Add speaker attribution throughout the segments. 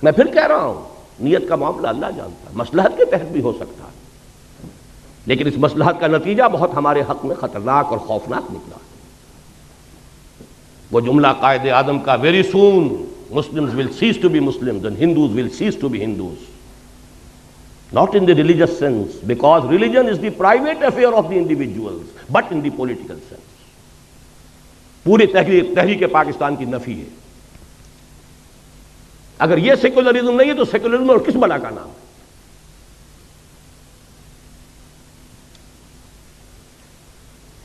Speaker 1: میں پھر کہہ رہا ہوں نیت کا معاملہ اللہ جانتا ہے، مصلحت کے تحت بھی ہو سکتا ہے، لیکن اس مصلحت کا نتیجہ بہت ہمارے حق میں خطرناک اور خوفناک نکلا۔ وہ جملہ قائد اعظم کا very soon Muslims will cease to be Muslims and Hindus will cease to be Hindus. Not in the religious sense, because religion is the private affair of the individuals, but in the political sense. پوری تحریک پاکستان کی نفی ہے۔ اگر یہ secularism نہیں ہے تو سیکولرزم اور کس بلا کا نام ہے؟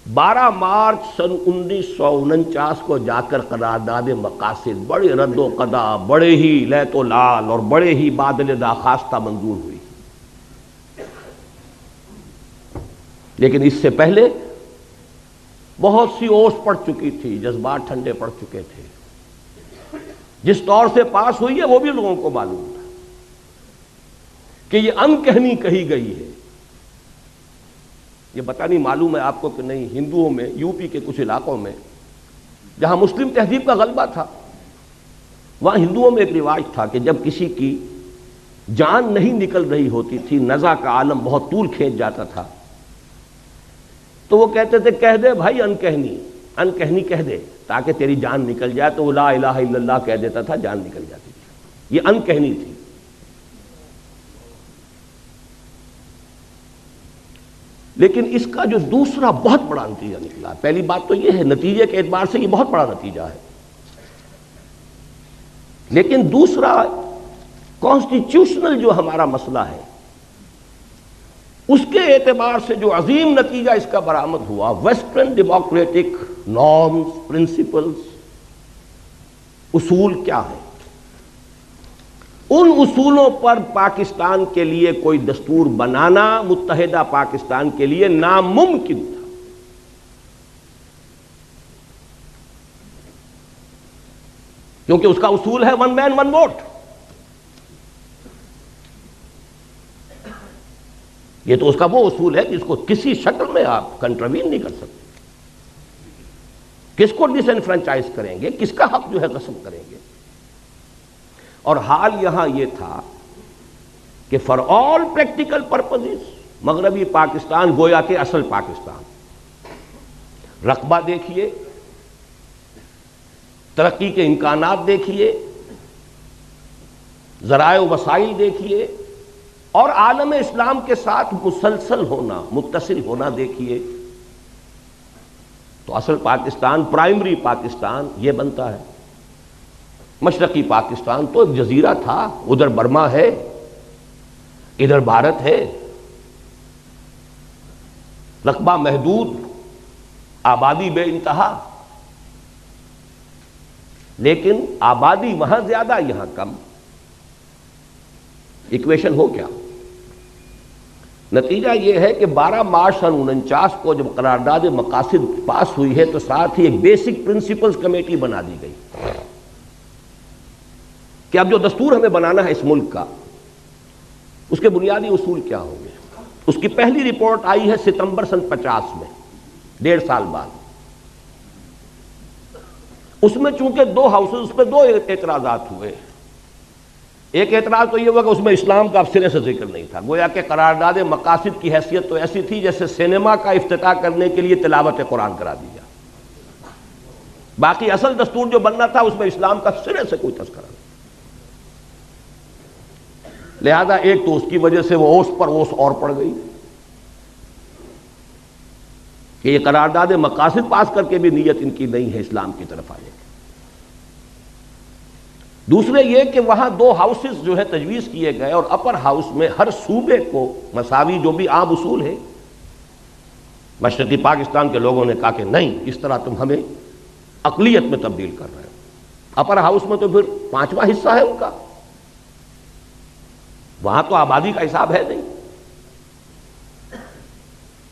Speaker 1: 12 مارچ سن 1949 کو جا کر قرارداد مقاصد بڑے رد و قدا، بڑے ہی لیت و لال اور بڑے ہی بادل داخواستہ منظور ہوئی، لیکن اس سے پہلے بہت سی اوس پڑ چکی تھی، جذبات ٹھنڈے پڑ چکے تھے۔ جس طور سے پاس ہوئی ہے وہ بھی لوگوں کو معلوم تھا کہ یہ انکہنی کہی گئی ہے۔ یہ پتہ نہیں معلوم ہے آپ کو کہ نہیں، ہندوؤں میں یو پی کے کچھ علاقوں میں جہاں مسلم تہذیب کا غلبہ تھا، وہاں ہندوؤں میں ایک رواج تھا کہ جب کسی کی جان نہیں نکل رہی ہوتی تھی، نزع کا عالم بہت طول کھینچ جاتا تھا، تو وہ کہتے تھے کہہ دے بھائی انکہنی کہہ دے تاکہ تیری جان نکل جائے، تو وہ لا الہ الا اللہ کہہ دیتا تھا، جان نکل جاتی تھی۔ یہ انکہنی تھی۔ لیکن اس کا جو دوسرا بہت بڑا نتیجہ نکلا، پہلی بات تو یہ ہے نتیجے کے اعتبار سے یہ بہت بڑا نتیجہ ہے، لیکن دوسرا کانسٹیٹیوشنل جو ہمارا مسئلہ ہے اس کے اعتبار سے جو عظیم نتیجہ اس کا برآمد ہوا، ویسٹرن ڈیموکریٹک نارمز، پرنسپلز، اصول کیا ہے؟ ان اصولوں پر پاکستان کے لیے کوئی دستور بنانا متحدہ پاکستان کے لیے ناممکن تھا۔ کیونکہ اس کا اصول ہے ون مین ون ووٹ۔ یہ تو اس کا وہ اصول ہے جس کو کسی شکل میں آپ کنٹروین نہیں کر سکتے۔ کس کو ڈس انفرنچائز کریں گے، کس کا حق جو ہے غصب کریں گے؟ اور حال یہاں یہ تھا کہ فار آل پریکٹیکل پرپزز مغربی پاکستان گویا کہ اصل پاکستان، رقبہ دیکھیے، ترقی کے امکانات دیکھیے، ذرائع و وسائل دیکھیے، اور عالم اسلام کے ساتھ مسلسل ہونا، متصل ہونا دیکھیے، تو اصل پاکستان، پرائمری پاکستان یہ بنتا ہے۔ مشرقی پاکستان تو ایک جزیرہ تھا، ادھر برما ہے، ادھر بھارت ہے، رقبہ محدود، آبادی بے انتہا، لیکن آبادی وہاں زیادہ یہاں کم۔ ایکویشن ہو کیا؟ نتیجہ یہ ہے کہ 12 مارچ سن 49 کو جب قرارداد مقاصد پاس ہوئی ہے تو ساتھ ہی ایک بیسک پرنسپلز کمیٹی بنا دی گئی کہ اب جو دستور ہمیں بنانا ہے اس ملک کا، اس کے بنیادی اصول کیا ہوں گے۔ اس کی پہلی رپورٹ آئی ہے ستمبر سن 50 میں، 1.5 سال بعد۔ اس میں چونکہ 2 ہاؤسز، اس پہ 2 اعتراضات ہوئے۔ ایک اعتراض تو یہ ہوا کہ اس میں اسلام کا اب سرے سے ذکر نہیں تھا، گویا کہ قرارداد مقاصد کی حیثیت تو ایسی تھی جیسے سینما کا افتتاح کرنے کے لیے تلاوت قرآن کرا دیا، باقی اصل دستور جو بننا تھا اس میں اسلام کا سرے سے کوئی تذکرہ نہیں۔ لہذا ایک تو اس کی وجہ سے وہ اوس پر اوس اور پڑ گئی کہ یہ قرارداد مقاصد پاس کر کے بھی نیت ان کی نہیں ہے اسلام کی طرف آنے کی۔ دوسرے یہ کہ وہاں 2 ہاؤسز جو ہے تجویز کیے گئے، اور اپر ہاؤس میں ہر صوبے کو مساوی جو بھی عام اصول ہے، مشرقی پاکستان کے لوگوں نے کہا کہ نہیں، اس طرح تم ہمیں اقلیت میں تبدیل کر رہے ہو۔ اپر ہاؤس میں تو پھر 5واں حصہ ہے ان کا، وہاں تو آبادی کا حساب ہے نہیں،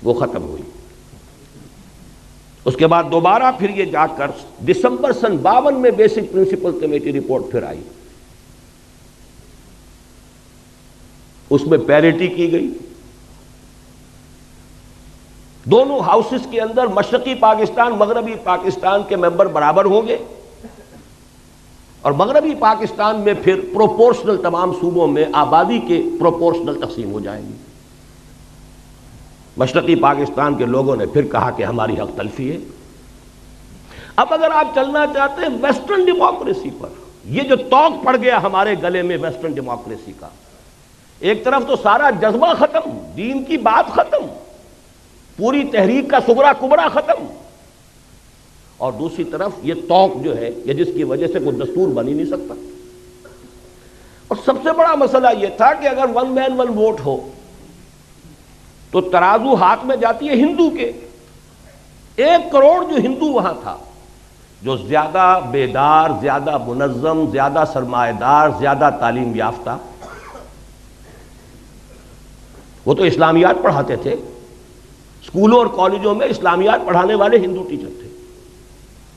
Speaker 1: وہ ختم ہوئی۔ اس کے بعد دوبارہ پھر یہ جا کر دسمبر سن 52 میں بیسک پرنسپل کمیٹی رپورٹ پھر آئی، اس میں پیریٹی کی گئی، دونوں ہاؤسز کے اندر مشرقی پاکستان مغربی پاکستان کے ممبر برابر ہوں گے، اور مغربی پاکستان میں پھر پروپورشنل تمام صوبوں میں آبادی کے پروپورشنل تقسیم ہو جائے گی۔ مشرقی پاکستان کے لوگوں نے پھر کہا کہ ہماری حق تلفی ہے۔ اب اگر آپ چلنا چاہتے ہیں ویسٹرن ڈیموکریسی پر، یہ جو توق پڑ گیا ہمارے گلے میں ویسٹرن ڈیموکریسی کا، ایک طرف تو سارا جذبہ ختم، دین کی بات ختم، پوری تحریک کا صغرا کبرا ختم، اور دوسری طرف یہ توق جو ہے یہ جس کی وجہ سے کوئی دستور بن ہی نہیں سکتا۔ اور سب سے بڑا مسئلہ یہ تھا کہ اگر ون مین ون ووٹ ہو تو ترازو ہاتھ میں جاتی ہے ہندو کے۔ 1 کروڑ جو ہندو وہاں تھا، جو زیادہ بیدار، زیادہ منظم، زیادہ سرمایہ دار، زیادہ تعلیم یافتہ، وہ تو اسلامیات پڑھاتے تھے، اسکولوں اور کالجوں میں اسلامیات پڑھانے والے ہندو ٹیچر تھے،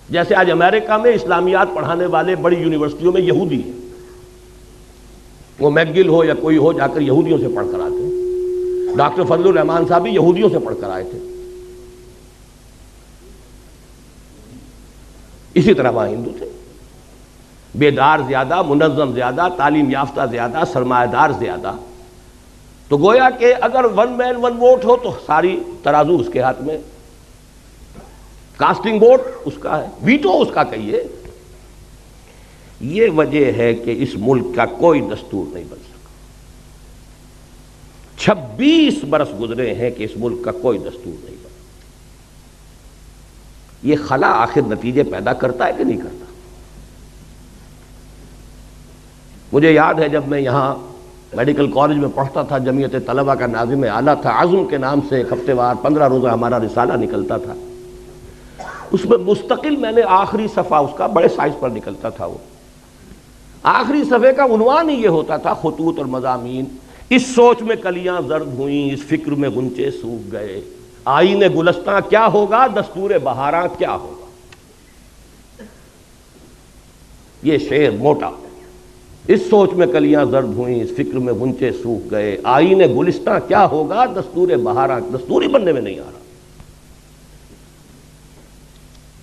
Speaker 1: جیسے آج امریکہ میں اسلامیات پڑھانے والے بڑی یونیورسٹیوں میں یہودی ہیں، وہ میکگل ہو یا کوئی ہو، جا کر یہودیوں سے پڑھ کر آتے ہیں۔ ڈاکٹر فضل الرحمان صاحب بھی یہودیوں سے پڑھ کر آئے تھے۔ اسی طرح وہاں ہندو تھے، بیدار زیادہ، منظم زیادہ، تعلیم یافتہ زیادہ، سرمایہ دار زیادہ۔ تو گویا کہ اگر ون مین ون ووٹ ہو تو ساری ترازو اس کے ہاتھ میں، کاسٹنگ ووٹ اس کا ہے، ویٹو اس کا کہیے۔ یہ وجہ ہے کہ اس ملک کا کوئی دستور نہیں بن سکا۔ 26 برس گزرے ہیں کہ اس ملک کا کوئی دستور نہیں بنا۔ یہ خلا آخر نتیجے پیدا کرتا ہے کہ نہیں کرتا؟ مجھے یاد ہے جب میں یہاں میڈیکل کالج میں پڑھتا تھا، جمعیت طلبہ کا ناظم اعلیٰ تھا، عزم کے نام سے ایک ہفتے وار 15 روزہ ہمارا رسالہ نکلتا تھا۔ اس میں مستقل میں نے آخری صفحہ اس کا بڑے سائز پر نکلتا تھا، وہ آخری صفحے کا عنوان ہی یہ ہوتا تھا، خطوط اور مضامین: اس سوچ میں کلیاں زرد ہوئیں، اس فکر میں غنچے سوکھ گئے، آئین گلستاں کیا ہوگا، دستور بہاراں کیا ہوگا۔ یہ شعر موٹا: اس سوچ میں کلیاں زرد ہوئیں، اس فکر میں غنچے سوکھ گئے، آئین گلستاں کیا ہوگا، دستور بہاراں، دستور ہی بننے میں نہیں آ رہا۔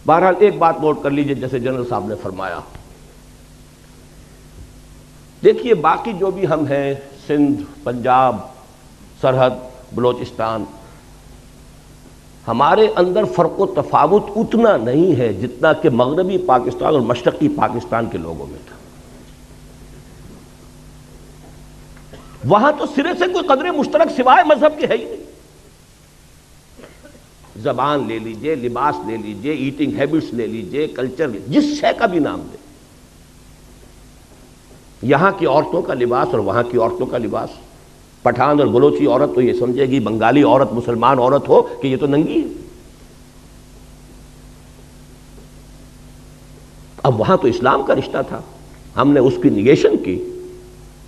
Speaker 1: بہرحال ایک بات نوٹ کر لیجئے، جیسے جنرل صاحب نے فرمایا، دیکھیے باقی جو بھی ہم ہیں، سندھ، پنجاب، سرحد، بلوچستان، ہمارے اندر فرق و تفاوت اتنا نہیں ہے جتنا کہ مغربی پاکستان اور مشرقی پاکستان کے لوگوں میں تھا۔ وہاں تو سرے سے کوئی قدر مشترک سوائے مذہب کے ہے ہی نہیں۔ زبان لے لیجئے، لباس لے لیجئے، ایٹنگ ہیبٹس لے لیجئے، کلچر، جس شے کا بھی نام لے، یہاں کی عورتوں کا لباس اور وہاں کی عورتوں کا لباس، پٹھان اور بلوچی عورت تو یہ سمجھے گی بنگالی عورت مسلمان عورت ہو کہ یہ تو ننگی ہے۔ اب وہاں تو اسلام کا رشتہ تھا، ہم نے اس کی نیگیشن کی،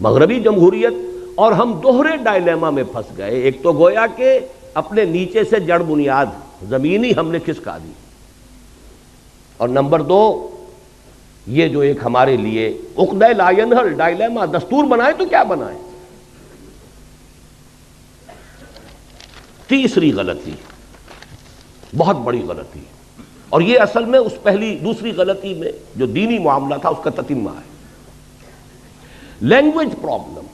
Speaker 1: مغربی جمہوریت، اور ہم دوہرے ڈائلیما میں پھنس گئے۔ ایک تو گویا کہ اپنے نیچے سے جڑ بنیاد زمینی ہم نے کھسکا دی، اور نمبر 2 یہ جو ایک ہمارے لیے عقدہ لا ینحل ڈائلیما، دستور بنائے تو کیا بنائے۔ تیسری غلطی، بہت بڑی غلطی، اور یہ اصل میں اس دوسری غلطی میں جو دینی معاملہ تھا اس کا تتمہ ہے، لینگویج پرابلم۔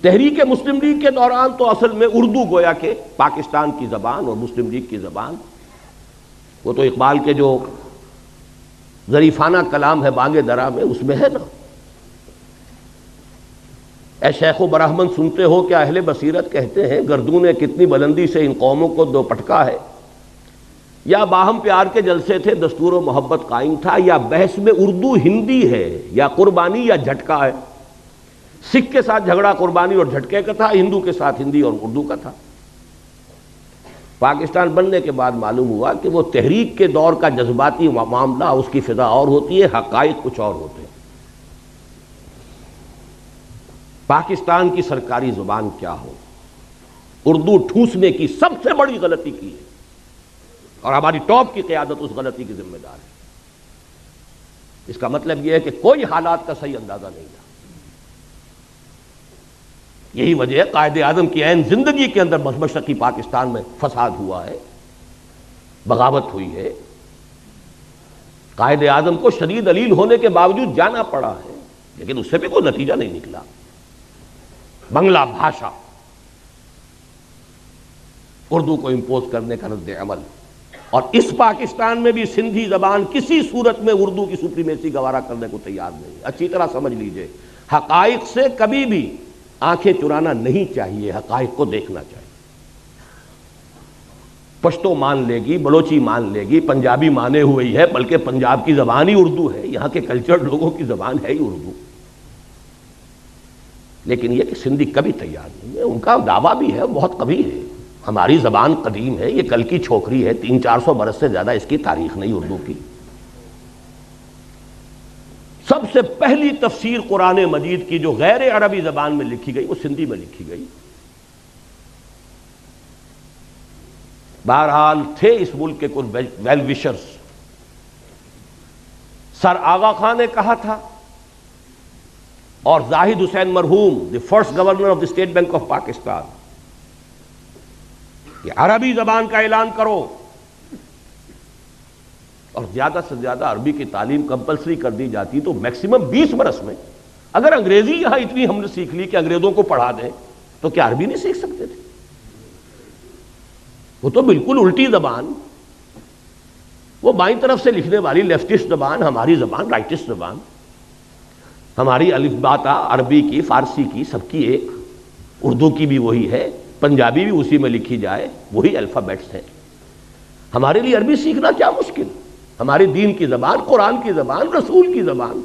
Speaker 1: تحریک مسلم لیگ کے دوران تو اصل میں اردو گویا کہ پاکستان کی زبان اور مسلم لیگ کی زبان، وہ تو اقبال کے جو ظریفانہ کلام ہے بانگ درا میں، اس میں ہے نا، اے شیخ و برہمن سنتے ہو کیا اہل بصیرت کہتے ہیں، گردون کتنی بلندی سے ان قوموں کو دو پٹکا ہے، یا باہم پیار کے جلسے تھے دستور و محبت قائم تھا، یا بحث میں اردو ہندی ہے، یا قربانی یا جھٹکا ہے۔ سکھ کے ساتھ جھگڑا قربانی اور جھٹکے کا تھا، ہندو کے ساتھ ہندی اور اردو کا تھا۔ پاکستان بننے کے بعد معلوم ہوا کہ وہ تحریک کے دور کا جذباتی معاملہ، اس کی فضا اور ہوتی ہے، حقائق کچھ اور ہوتے ہیں۔ پاکستان کی سرکاری زبان کیا ہو، اردو ٹھوسنے کی سب سے بڑی غلطی کی ہے، اور ہماری ٹاپ کی قیادت اس غلطی کی ذمہ دار ہے۔ اس کا مطلب یہ ہے کہ کوئی حالات کا صحیح اندازہ نہیں تھا۔ یہی وجہ ہے قائد اعظم کی عین زندگی کے اندر مشرقی پاکستان میں فساد ہوا ہے، بغاوت ہوئی ہے، قائد اعظم کو شدید علیل ہونے کے باوجود جانا پڑا ہے، لیکن اس سے بھی کوئی نتیجہ نہیں نکلا۔ بنگلہ بھاشا، اردو کو امپوز کرنے کا رد عمل، اور اس پاکستان میں بھی سندھی زبان کسی صورت میں اردو کی سپریمیسی گوارا کرنے کو تیار نہیں۔ اچھی طرح سمجھ لیجئے، حقائق سے کبھی بھی آنکھیں چرانا نہیں چاہیے، حقائق کو دیکھنا چاہیے۔ پشتو مان لے گی، بلوچی مان لے گی، پنجابی مانے ہوئی ہے، بلکہ پنجاب کی زبان ہی اردو ہے، یہاں کے کلچرڈ لوگوں کی زبان ہے ہی اردو، لیکن یہ کہ سندھی کبھی تیار نہیں ہے۔ ان کا دعویٰ بھی ہے، بہت قوی ہے، ہماری زبان قدیم ہے، یہ کل کی چھوکری ہے، 300-400 برس سے زیادہ اس کی تاریخ نہیں اردو کی۔ سب سے پہلی تفسیر قرآن مجید کی جو غیر عربی زبان میں لکھی گئی وہ سندھی میں لکھی گئی۔ بہرحال تھے اس ملک کے کچھ ویل وشرز، سر آغا خان نے کہا تھا، اور زاہد حسین مرحوم، the first governor of the state bank of Pakistan, کہ عربی زبان کا اعلان کرو، اور زیادہ سے زیادہ عربی کی تعلیم کمپلسری کر دی جاتی تو میکسیمم 20 برس میں اگر انگریزی یہاں اتنی ہم نے سیکھ لی کہ انگریزوں کو پڑھا دیں تو کیا عربی نہیں سیکھ سکتے تھے؟ وہ تو بالکل الٹی زبان، وہ بائیں طرف سے لکھنے والی لیفٹسٹ زبان، ہماری زبان رائٹسٹ زبان، ہماری الف با تا عربی کی، فارسی کی، سب کی ایک، اردو کی بھی وہی ہے، پنجابی بھی اسی میں لکھی جائے، وہی الفابیٹس ہیں۔ ہمارے لیے عربی سیکھنا کیا مشکل، ہماری دین کی زبان، قرآن کی زبان، رسول کی زبان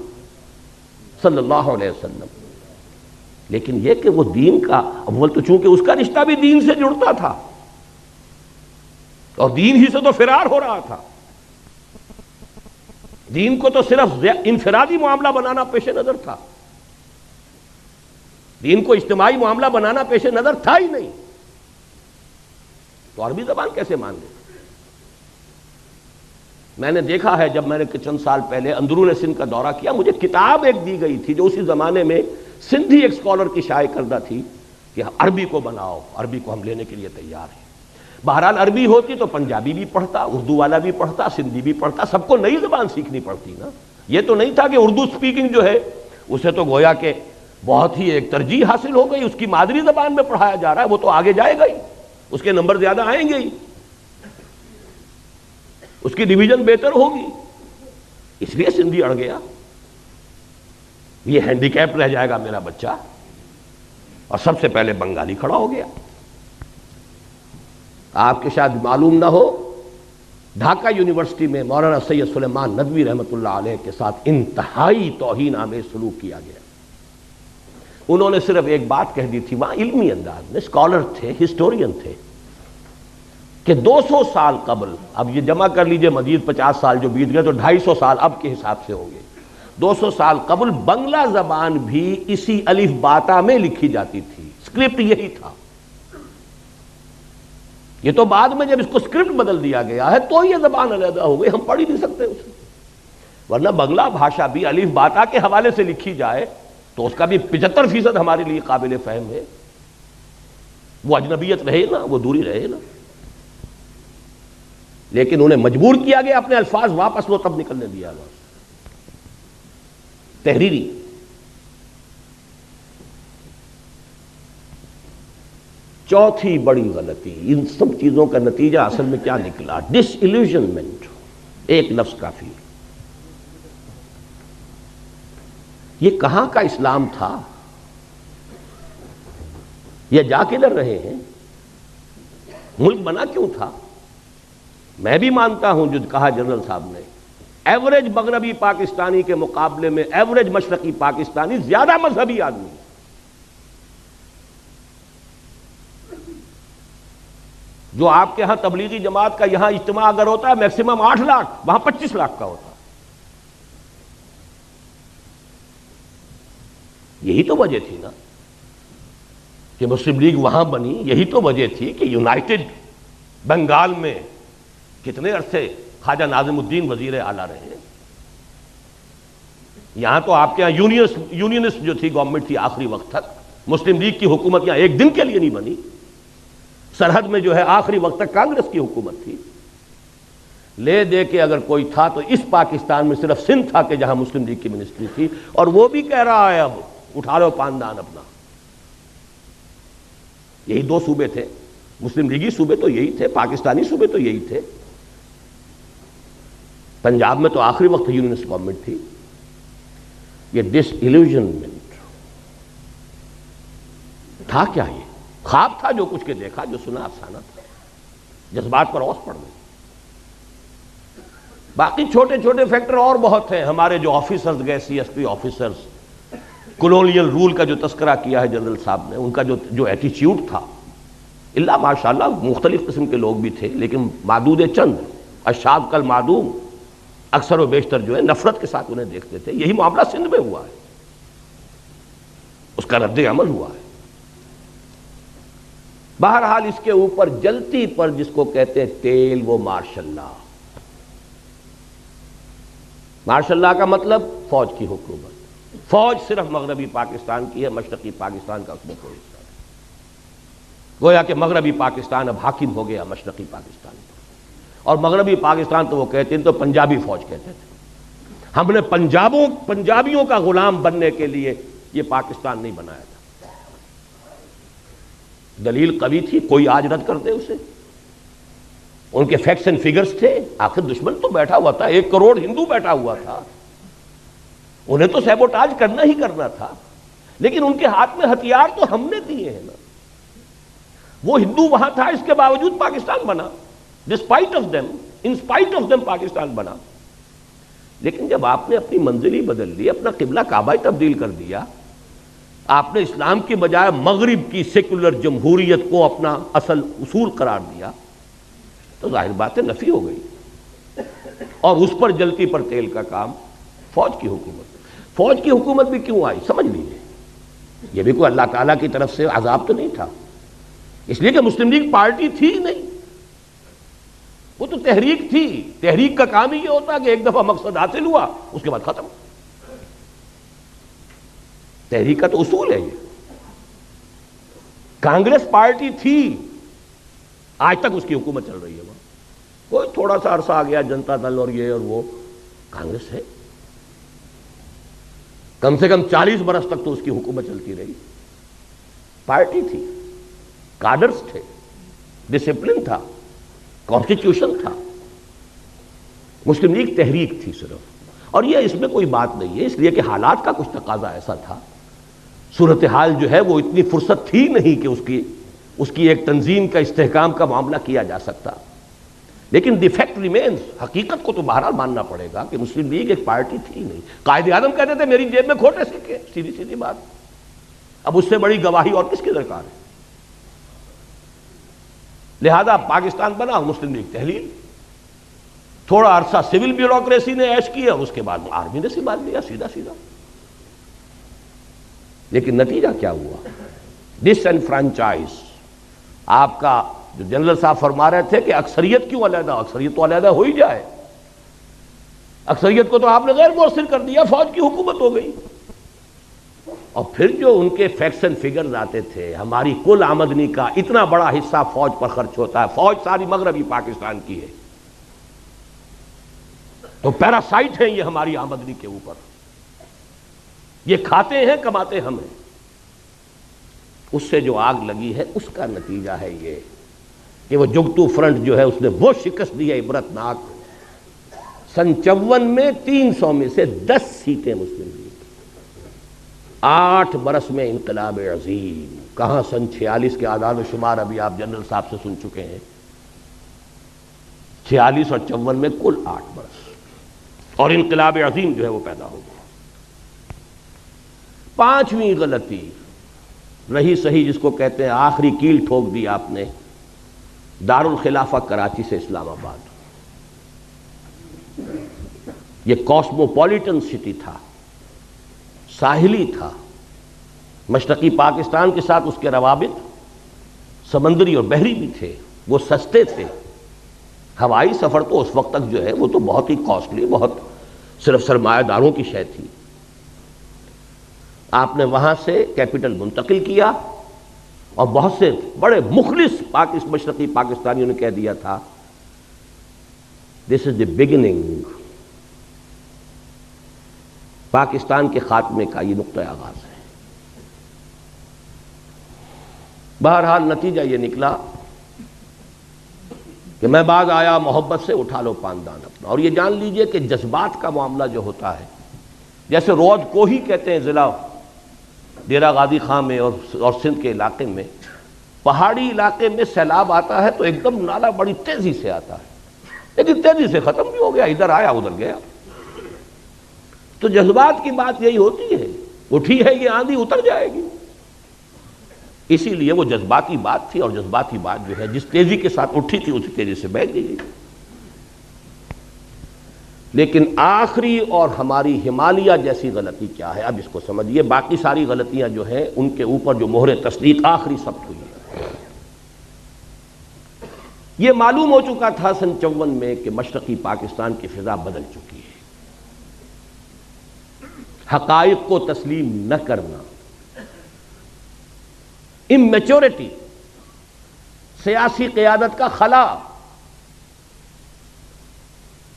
Speaker 1: صلی اللہ علیہ وسلم۔ لیکن یہ کہ وہ دین کا، اول تو چونکہ اس کا رشتہ بھی دین سے جڑتا تھا اور دین ہی سے تو فرار ہو رہا تھا، دین کو تو صرف انفرادی معاملہ بنانا پیش نظر تھا، دین کو اجتماعی معاملہ بنانا پیش نظر تھا ہی نہیں، تو عربی زبان کیسے مان لے؟ میں نے دیکھا ہے، جب میں نے چند سال پہلے اندرون سندھ کا دورہ کیا، مجھے کتاب ایک دی گئی تھی جو اسی زمانے میں سندھی ایک اسکالر کی شائع کردہ تھی کہ عربی کو بناؤ، عربی کو ہم لینے کے لیے تیار ہیں۔ بہرحال عربی ہوتی تو پنجابی بھی پڑھتا، اردو والا بھی پڑھتا، سندھی بھی پڑھتا، سب کو نئی زبان سیکھنی پڑتی نا۔ یہ تو نہیں تھا کہ اردو سپیکنگ جو ہے اسے تو گویا کہ بہت ہی ایک ترجیح حاصل ہو گئی، اس کی مادری زبان میں پڑھایا جا رہا ہے، وہ تو آگے جائے گا ہی، اس کے نمبر زیادہ آئیں گے ہی، اس کی ڈویژن بہتر ہوگی، اس لیے سندھی اڑ گیا، یہ ہینڈی کیپ رہ جائے گا میرا بچہ، اور سب سے پہلے بنگالی کھڑا ہو گیا۔ آپ کے شاید معلوم نہ ہو، ڈھاکہ یونیورسٹی میں مولانا سید سلیمان ندوی رحمۃ اللہ علیہ کے ساتھ انتہائی توہین آمیز سلوک کیا گیا۔ انہوں نے صرف ایک بات کہہ دی تھی، وہاں علمی انداز میں، اسکالر تھے، ہسٹورین تھے، کہ 200 سال قبل، اب یہ جمع کر لیجئے مزید 50 سال جو بیت گئے تو 250 سال اب کے حساب سے ہوں گے، 200 سال قبل بنگلہ زبان بھی اسی الف باتا میں لکھی جاتی تھی، اسکرپٹ یہی تھا۔ یہ تو بعد میں جب اس کو اسکرپٹ بدل دیا گیا ہے تو یہ زبان علیحدہ ہو گئی، ہم پڑھ ہی نہیں سکتے اسے، ورنہ بنگلہ بھاشا بھی الف باتا کے حوالے سے لکھی جائے تو اس کا بھی 75% ہمارے لیے قابل فہم ہے، وہ اجنبیت رہے نا، وہ دوری رہے نا، لیکن انہیں مجبور کیا گیا اپنے الفاظ واپس لو، تب نکلنے دیا گیا تحریری۔ چوتھی بڑی غلطی، ان سب چیزوں کا نتیجہ اصل میں کیا نکلا؟ ڈس ایلیوژنمنٹ، ایک لفظ کافی۔ یہ کہاں کا اسلام تھا؟ یہ جا کدھر رہے ہیں؟ ملک بنا کیوں تھا؟ میں بھی مانتا ہوں جو کہا جنرل صاحب نے، ایوریج مغربی پاکستانی کے مقابلے میں ایوریج مشرقی پاکستانی زیادہ مذہبی آدمی، جو آپ کے ہاں تبلیغی جماعت کا یہاں اجتماع اگر ہوتا ہے میکسیمم 8 لاکھ، وہاں 25 لاکھ کا ہوتا۔ یہی تو وجہ تھی نا کہ مسلم لیگ وہاں بنی، یہی تو وجہ تھی کہ یونائٹڈ بنگال میں کتنے عرصے خواجہ ناظم الدین وزیر اعلیٰ رہے۔ یہاں تو آپ کے یہاں یونینسٹ جو تھی گورنمنٹ تھی آخری وقت تک، مسلم لیگ کی حکومت یہاں ایک دن کے لیے نہیں بنی، سرحد میں جو ہے آخری وقت تک کانگریس کی حکومت تھی۔ لے دے کے اگر کوئی تھا تو اس پاکستان میں صرف سندھ تھا کہ جہاں مسلم لیگ کی منسٹری تھی، اور وہ بھی کہہ رہا ہے اب اٹھا لو پاندان اپنا۔ یہی دو صوبے تھے، مسلم لیگی صوبے تو یہی تھے، پاکستانی صوبے تو یہی تھے۔ پنجاب میں تو آخری وقت یونینسٹ گورنمنٹ تھی۔ یہ ڈس ایلیوژنمنٹ تھا کیا؟ یہ خواب تھا جو کچھ کے دیکھا، جو سنا افسانہ تھا، جذبات پر اوس پڑ گئی۔ باقی چھوٹے چھوٹے فیکٹر اور بہت ہیں۔ ہمارے جو آفیسرز گئے، C S P officers, colonial rule کا جو تذکرہ کیا ہے جنرل صاحب نے، ان کا جو ایٹیچیوڈ تھا، اللہ ماشاءاللہ مختلف قسم کے لوگ بھی تھے، لیکن معدود چند، اشاد کل معدوم، اکثر و بیشتر جو ہے نفرت کے ساتھ انہیں دیکھتے تھے۔ یہی معاملہ سندھ میں ہوا ہے، اس کا رد عمل ہوا ہے۔ بہرحال اس کے اوپر جلتی پر جس کو کہتے ہیں تیل، وہ مارشل لا۔ مارشل لا کا مطلب فوج کی حکومت۔ فوج صرف مغربی پاکستان کی ہے، مشرقی پاکستان کا اس میں کوئی حصہ نہیں۔ گویا کہ مغربی پاکستان اب حاکم ہو گیا مشرقی پاکستان پر، اور مغربی پاکستان تو وہ کہتے ہیں تو پنجابی فوج کہتے تھے۔ ہم نے پنجابیوں کا غلام بننے کے لیے یہ پاکستان نہیں بنایا تھا۔ دلیل قوی تھی، کوئی آج رد کر دے اسے۔ ان کے فیکٹس اینڈ فگرز تھے، آخر دشمن تو بیٹھا ہوا تھا، 1 کروڑ ہندو بیٹھا ہوا تھا، انہیں تو سیبوٹاج کرنا ہی کرنا تھا، لیکن ان کے ہاتھ میں ہتھیار تو ہم نے دیے ہیں نا۔ وہ ہندو وہاں تھا، اس کے باوجود پاکستان بنا، despite of them, in spite of them Pakistan بنا۔ لیکن جب آپ نے اپنی منزل ہی بدل لی، اپنا قبلہ کعبہ ہی تبدیل کر دیا، آپ نے اسلام کی بجائے مغرب کی سیکولر جمہوریت کو اپنا اصل اصول قرار دیا، تو ظاہر بات ہے نفی ہو گئی۔ اور اس پر جلتی پر تیل کا کام، فوج کی حکومت۔ فوج کی حکومت بھی کیوں آئی سمجھ لیجیے، یہ بھی کوئی اللہ تعالیٰ کی طرف سے عذاب تو نہیں تھا، اس لیے کہ مسلم لیگ پارٹی تھی نہیں، وہ تو تحریک تھی۔ تحریک کا کام ہی یہ ہوتا کہ ایک دفعہ مقصد حاصل ہوا، اس کے بعد ختم۔ تحریک کا تو اصول ہے یہ۔ کانگریس پارٹی تھی، آج تک اس کی حکومت چل رہی ہے وہاں۔ کوئی تھوڑا سا عرصہ آ گیا جنتا دل اور یہ اور وہ، کانگریس ہے، کم سے کم 40 برس تک تو اس کی حکومت چلتی رہی۔ پارٹی تھی، کادرز تھے، ڈسپلن تھا، کانسٹیٹیوشن تھا۔ مسلم لیگ تحریک تھی صرف، اور یہ اس میں کوئی بات نہیں ہے، اس لیے کہ حالات کا کچھ تقاضا ایسا تھا، صورتحال جو ہے وہ اتنی فرصت تھی نہیں کہ اس کی ایک تنظیم کا استحکام کا معاملہ کیا جا سکتا۔ لیکن دی فیکٹ ریمینز، حقیقت کو تو بہرحال ماننا پڑے گا کہ مسلم لیگ ایک پارٹی تھی نہیں۔ قائد اعظم کہتے تھے میری جیب میں کھوٹے سکے، سیدھی سیدھی بات۔ اب اس سے بڑی گواہی اور کس کی درکار ہے؟ لہذا پاکستان بنا، مسلم لیگ تحلیل، تھوڑا عرصہ سول بیوروکریسی نے عیش کیا، اس کے بعد آرمی نے سنبھال لیا سیدھا سیدھا۔ لیکن نتیجہ کیا ہوا؟ ڈس انفرانچائز۔ آپ کا جو جنرل صاحب فرما رہے تھے کہ اکثریت کیوں علیحدہ، اکثریت تو علیحدہ ہو ہی جائے، اکثریت کو تو آپ نے غیر مؤثر کر دیا، فوج کی حکومت ہو گئی۔ اور پھر جو ان کے فیکٹس اینڈ فگرز آتے تھے، ہماری کل آمدنی کا اتنا بڑا حصہ فوج پر خرچ ہوتا ہے، فوج ساری مغربی پاکستان کی ہے، تو پیراسائٹ ہیں یہ ہماری آمدنی کے اوپر، یہ کھاتے ہیں کماتے ہم ہیں۔ اس سے جو آگ لگی ہے اس کا نتیجہ ہے یہ کہ وہ جگتو فرنٹ جو ہے اس نے وہ شکست دی ہے عبرتناک۔ سن 54 میں 300 میں سے 10 سیٹیں مسلم لیگ، 8 برس میں انقلاب عظیم۔ کہاں سن 46 کے اعداد و شمار ابھی آپ جنرل صاحب سے سن چکے ہیں، 46 اور 54 میں کل 8 برس، اور انقلاب عظیم جو ہے وہ پیدا ہو گیا۔ 5ویں غلطی رہی صحیح، جس کو کہتے ہیں آخری کیل ٹھوک دی آپ نے، دارالخلافہ کراچی سے اسلام آباد۔ یہ کاسموپولیٹن سٹی تھا، ساحلی تھا، مشرقی پاکستان کے ساتھ اس کے روابط سمندری اور بحری بھی تھے، وہ سستے تھے۔ ہوائی سفر تو اس وقت تک جو ہے وہ تو بہت ہی کاسٹلی، بہت صرف سرمایہ داروں کی شے تھی۔ آپ نے وہاں سے کیپٹل منتقل کیا، اور بہت سے بڑے مخلص مشرقی پاکستانیوں نے کہہ دیا تھا دس از دی بگننگ، پاکستان کے خاتمے کا یہ نقطہ آغاز ہے۔ بہرحال نتیجہ یہ نکلا کہ میں بعد آیا محبت سے اٹھا لو پاندان اپنا۔ اور یہ جان لیجئے کہ جذبات کا معاملہ جو ہوتا ہے، جیسے رود کو ہی کہتے ہیں ضلع ڈیرہ غازی خان میں اور سندھ کے علاقے میں، پہاڑی علاقے میں سیلاب آتا ہے تو ایک دم نالا بڑی تیزی سے آتا ہے، لیکن تیزی سے ختم بھی ہو گیا، ادھر آیا ادھر گیا۔ تو جذبات کی بات یہی ہوتی ہے، اٹھی ہے یہ آندھی اتر جائے گی۔ اسی لیے وہ جذباتی بات تھی، اور جذباتی بات جو ہے جس تیزی کے ساتھ اٹھی تھی اسی تیزی سے بہہ گئی۔ لیکن آخری اور ہماری ہمالیہ جیسی غلطی کیا ہے، اب اس کو سمجھیے۔ باقی ساری غلطیاں جو ہیں ان کے اوپر جو مہر تصدیق آخری ثبت ہوئی ہے، یہ معلوم ہو چکا تھا سن 54 میں کہ مشرقی پاکستان کی فضا بدل چکی ہے۔ حقائق کو تسلیم نہ کرنا، اممیچورٹی، سیاسی قیادت کا خلا،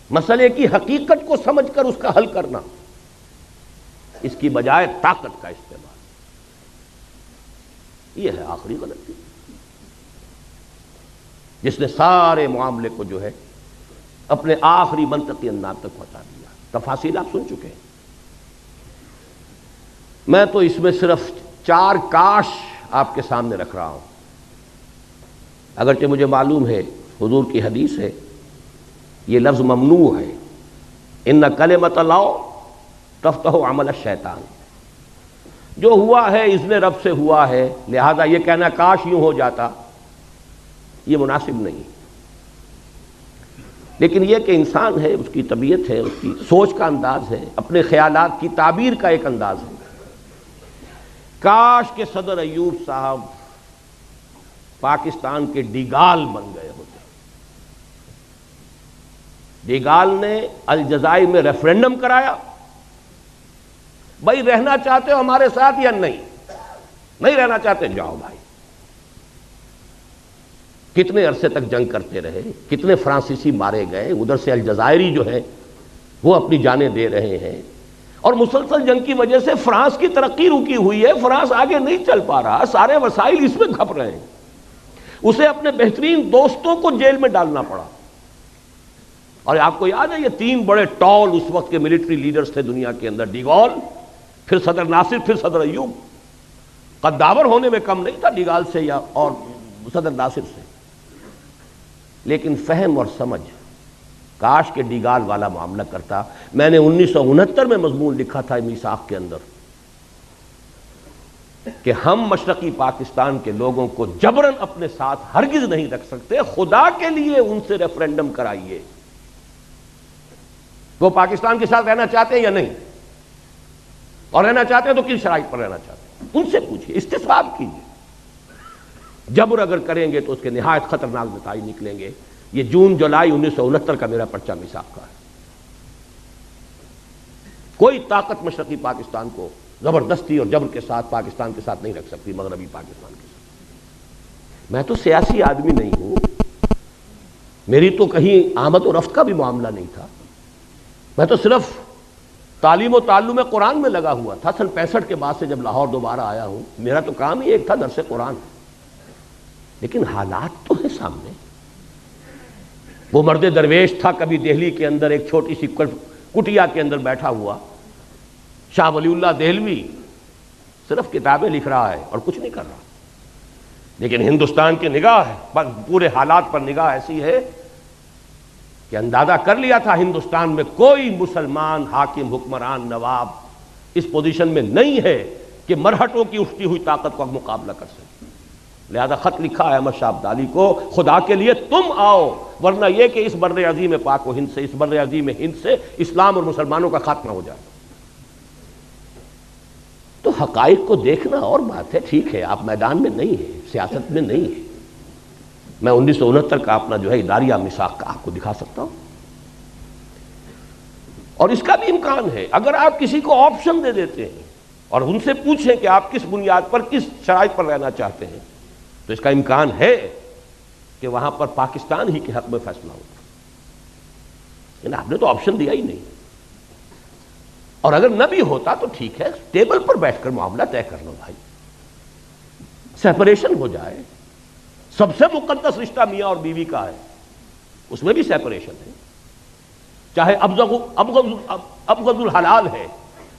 Speaker 1: مسئلے کی حقیقت کو سمجھ کر اس کا حل کرنا، اس کی بجائے طاقت کا استعمال، یہ ہے آخری غلطی جس نے سارے معاملے کو جو ہے اپنے آخری منطقی انداز تک پہنچا دیا۔ تفاصیل آپ سن چکے ہیں، میں تو اس میں صرف 4 کاش آپ کے سامنے رکھ رہا ہوں، اگرچہ مجھے معلوم ہے حضور کی حدیث ہے، یہ لفظ ممنوع ہے، ان کلمۃ اللہ تفتح عمل الشیطان، جو ہوا ہے اذن رب سے ہوا ہے، لہذا یہ کہنا کاش یوں ہو جاتا یہ مناسب نہیں۔ لیکن یہ کہ انسان ہے، اس کی طبیعت ہے، اس کی سوچ کا انداز ہے، اپنے خیالات کی تعبیر کا ایک انداز ہے۔ کاش کہ صدر ایوب صاحب پاکستان کے ڈیگال بن گئے ہوتے۔ ڈیگال نے الجزائر میں ریفرینڈم کرایا، بھائی رہنا چاہتے ہو ہمارے ساتھ یا نہیں؟ نہیں رہنا چاہتے جاؤ بھائی۔ کتنے عرصے تک جنگ کرتے رہے، کتنے فرانسیسی مارے گئے، ادھر سے الجزائری جو ہے وہ اپنی جانیں دے رہے ہیں، اور مسلسل جنگ کی وجہ سے فرانس کی ترقی رکی ہوئی ہے، فرانس آگے نہیں چل پا رہا، سارے وسائل اس میں کھپ رہے ہیں، اسے اپنے بہترین دوستوں کو جیل میں ڈالنا پڑا۔ اور آپ کو یاد ہے یہ 3 بڑے ٹال اس وقت کے ملٹری لیڈرز تھے دنیا کے اندر، ڈیگال، پھر صدر ناصر، پھر صدر ایوب۔ قداور ہونے میں کم نہیں تھا ڈیگال سے یا اور صدر ناصر سے، لیکن فہم اور سمجھ کاش کے ڈیگال والا معاملہ کرتا۔ میں نے 1969 میں مضمون لکھا تھا میثاق کے اندر کہ ہم مشرقی پاکستان کے لوگوں کو جبراً اپنے ساتھ ہرگز نہیں رکھ سکتے، خدا کے لیے ان سے ریفرینڈم کرائیے، وہ پاکستان کے ساتھ رہنا چاہتے ہیں یا نہیں، اور رہنا چاہتے ہیں تو کن شرائط پر رہنا چاہتے ہیں، ان سے پوچھیے، استصواب کیجیے۔ جبر اگر کریں گے تو اس کے نہایت خطرناک نتائج نکلیں گے۔ یہ جون جولائی 1969 کا میرا پرچہ میثاق کا ہے۔ کوئی طاقت مشرقی پاکستان کو زبردستی اور جبر کے ساتھ پاکستان کے ساتھ نہیں رکھ سکتی، مغربی پاکستان کے ساتھ۔ میں تو سیاسی آدمی نہیں ہوں، میری تو کہیں آمد و رفت کا بھی معاملہ نہیں تھا، میں تو صرف تعلیم و تعلم قرآن میں لگا ہوا تھا۔ سن 65 کے بعد سے جب لاہور دوبارہ آیا ہوں، میرا تو کام ہی ایک تھا، درس قرآن۔ لیکن حالات تو ہیں سامنے۔ وہ مرد درویش تھا کبھی دہلی کے اندر ایک چھوٹی سی کٹیا کے اندر بیٹھا ہوا، شاہ ولی اللہ دہلوی، صرف کتابیں لکھ رہا ہے اور کچھ نہیں کر رہا، لیکن ہندوستان کی نگاہ ہے، پورے حالات پر نگاہ ایسی ہے کہ اندازہ کر لیا تھا ہندوستان میں کوئی مسلمان حاکم، حکمران، نواب اس پوزیشن میں نہیں ہے کہ مرہٹوں کی اٹھتی ہوئی طاقت کا مقابلہ کر سکے۔ لہذا خط لکھا ہے احمد شاہ ابدالی کو، خدا کے لیے تم آؤ، ورنہ یہ کہ اس بر عظیم پاک و ہند سے، اس بر عظیم ہند سے اسلام اور مسلمانوں کا خاتمہ ہو جائے۔ تو حقائق کو دیکھنا اور بات ہے، ٹھیک ہے آپ میدان میں نہیں ہیں، سیاست میں نہیں ہیں، میں 1969 کا اپنا جو ہے اداریہ میثاق کا آپ کو دکھا سکتا ہوں، اور اس کا بھی امکان ہے اگر آپ کسی کو آپشن دے دیتے ہیں اور ان سے پوچھیں کہ آپ کس بنیاد پر، کس شرائط پر رہنا چاہتے ہیں، تو اس کا امکان ہے کہ وہاں پر پاکستان ہی کے حق میں فیصلہ ہوگا۔ یعنی آپ نے تو آپشن دیا ہی نہیں. اور اگر نہ بھی ہوتا تو ٹھیک ہے، ٹیبل پر بیٹھ کر معاملہ طے کر لو بھائی، سیپریشن ہو جائے. سب سے مقدس رشتہ میاں اور بیوی کا ہے، اس میں بھی سیپریشن ہے. چاہے ابغض الحلال ہے،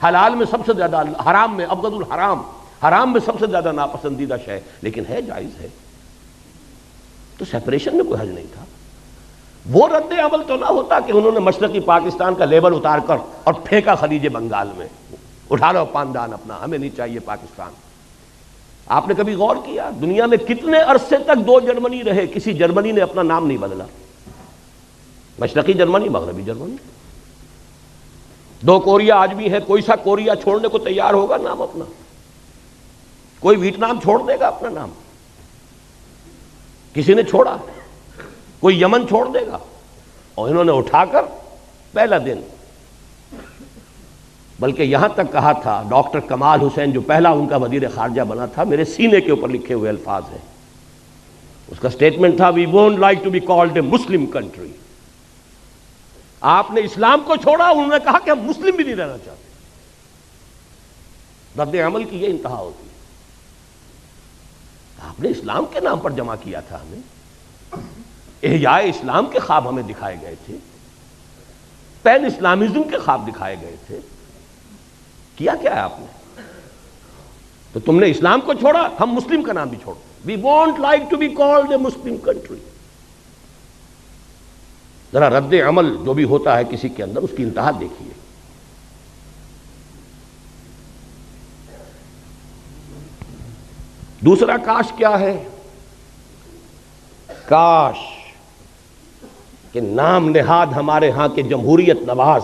Speaker 1: حلال میں سب سے زیادہ، حرام میں ابغض الحرام، حرام میں سب سے زیادہ ناپسندیدہ شے، لیکن ہے، جائز ہے. تو سیپریشن میں کوئی حرج نہیں تھا. وہ رد عمل تو نہ ہوتا کہ انہوں نے مشرقی پاکستان کا لیبل اتار کر اور پھینکا خلیج بنگال میں، اٹھا لو پاندان اپنا، ہمیں نہیں چاہیے پاکستان. آپ نے کبھی غور کیا دنیا میں کتنے عرصے تک دو جرمنی رہے، کسی جرمنی نے اپنا نام نہیں بدلا؟ مشرقی جرمنی، مغربی جرمنی. دو کوریا آج بھی ہے، کوئی سا کوریا چھوڑنے کو تیار ہوگا نام اپنا؟ کوئی ویتنام چھوڑ دے گا اپنا نام؟ کسی نے چھوڑا؟ کوئی یمن چھوڑ دے گا؟ اور انہوں نے اٹھا کر پہلا دن، بلکہ یہاں تک کہا تھا ڈاکٹر کمال حسین جو پہلا ان کا وزیر خارجہ بنا تھا، میرے سینے کے اوپر لکھے ہوئے الفاظ ہیں، اس کا سٹیٹمنٹ تھا we won't like to be called a Muslim country. آپ نے اسلام کو چھوڑا، انہوں نے کہا کہ ہم مسلم بھی نہیں رہنا چاہتے. رد عمل کی یہ انتہا ہوتی ہے. آپ نے اسلام کے نام پر جمع کیا تھا، ہمیں احیاء اسلام کے خواب ہمیں دکھائے گئے تھے، پین اسلامزم کے خواب دکھائے گئے تھے. کیا کیا ہے آپ نے؟ تو تم نے اسلام کو چھوڑا، ہم مسلم کا نام بھی چھوڑ. We want like to be called a Muslim country. ذرا رد عمل جو بھی ہوتا ہے کسی کے اندر، اس کی انتہا دیکھیے. دوسرا کاش کیا ہے؟ کاش کہ نام نہاد ہمارے ہاں کے جمہوریت نواز،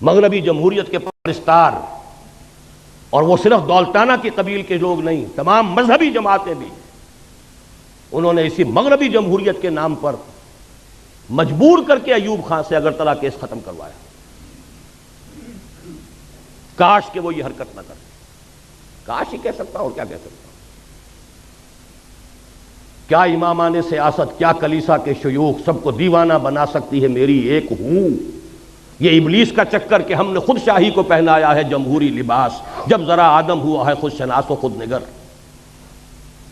Speaker 1: مغربی جمہوریت کے پرستار، اور وہ صرف دولتانہ کے قبیل کے لوگ نہیں، تمام مذہبی جماعتیں بھی، انہوں نے اسی مغربی جمہوریت کے نام پر مجبور کر کے ایوب خان سے اگرتلہ کیس ختم کروایا. کاش کہ وہ یہ حرکت نہ کرتے. کاش ہی کہہ سکتا ہوں، کیا کہہ سکتا ہوں. کیا امامان سیاست، کیا کلیسا کے شیوخ، سب کو دیوانہ بنا سکتی ہے میری ایک ہوں. یہ ابلیس کا چکر کہ ہم نے خود شاہی کو پہنایا ہے جمہوری لباس، جب ذرا آدم ہوا ہے خود شناس و خود نگر.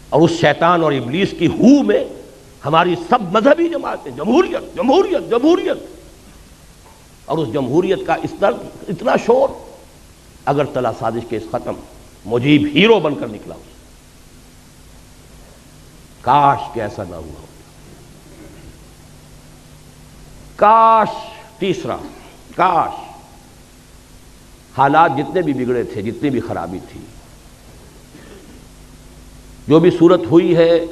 Speaker 1: اور اس شیطان اور ابلیس کی ہو میں ہماری سب مذہبی جماعتیں جمہوریت جمہوریت جمہوریت، اور اس جمہوریت کا اس طرح اتنا شور. اگرتلہ سازش کیس ختم، مجیب ہیرو بن کر نکلا. کاش کہ ایسا نہ ہوا. کاش، تیسرا کاش حالات جتنے بھی بگڑے تھے، جتنی بھی خرابی تھی، جو بھی صورت ہوئی ہے،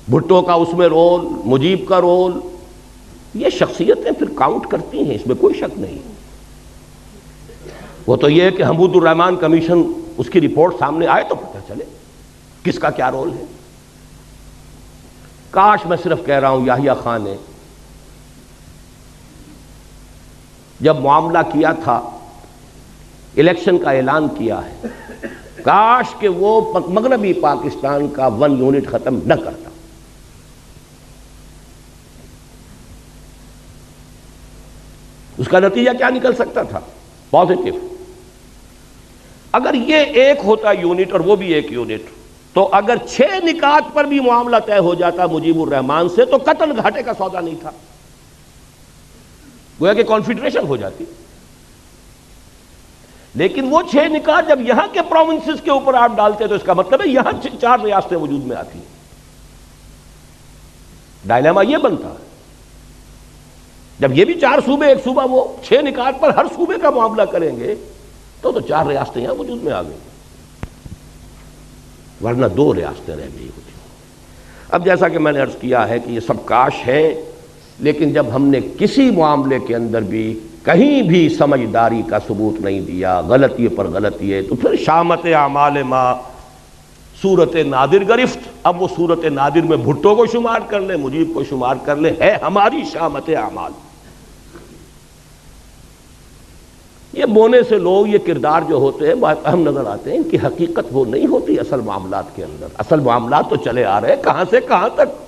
Speaker 1: بھٹو کا اس میں رول، مجیب کا رول، یہ شخصیتیں پھر کاؤنٹ کرتی ہیں، اس میں کوئی شک نہیں. وہ تو یہ ہے کہ حمود الرحمان کمیشن اس کی رپورٹ سامنے آئے تو پتہ چلے کس کا کیا رول ہے. کاش، میں صرف کہہ رہا ہوں، یحییٰ خان نے جب معاملہ کیا تھا، الیکشن کا اعلان کیا ہے، کاش کہ وہ مغربی پاکستان کا 1 یونٹ ختم نہ کرتا. اس کا نتیجہ کیا نکل سکتا تھا؟ پازیٹو. اگر یہ ایک ہوتا یونٹ اور وہ بھی ایک یونٹ، تو اگر 6 نکات پر بھی معاملہ طے ہو جاتا مجیب الرحمان سے، تو قتل گھاٹے کا سودا نہیں تھا، گویا کہ کانفیڈریشن ہو جاتی. لیکن وہ 6 نکات جب یہاں کے پروونسز کے اوپر آپ ڈالتے تو اس کا مطلب ہے یہاں 4 ریاستیں وجود میں آتی. ڈائلیما یہ بنتا ہے جب یہ بھی 4 صوبے، ایک صوبہ، وہ 6 نکات پر ہر صوبے کا معاملہ کریں گے تو 4 ریاستیں یہاں وجود میں آ گئی، ورنہ 2 ریاستیں رہ گئی ہوتی. اب جیسا کہ میں نے عرض کیا ہے کہ یہ سب کاش ہے، لیکن جب ہم نے کسی معاملے کے اندر بھی کہیں بھی سمجھداری کا ثبوت نہیں دیا، غلطی پر غلطی ہے، تو پھر شامت اعمال ما صورت نادر گرفت. اب وہ صورت نادر میں بھٹو کو شمار کر لیں، مجیب کو شمار کر لیں، ہے ہماری شامت اعمال. یہ بونے سے لوگ، یہ کردار جو ہوتے ہیں بہت اہم نظر آتے ہیں، ان کی حقیقت وہ نہیں ہوتی اصل معاملات کے اندر. اصل معاملات تو چلے آ رہے ہیں کہاں سے کہاں تک.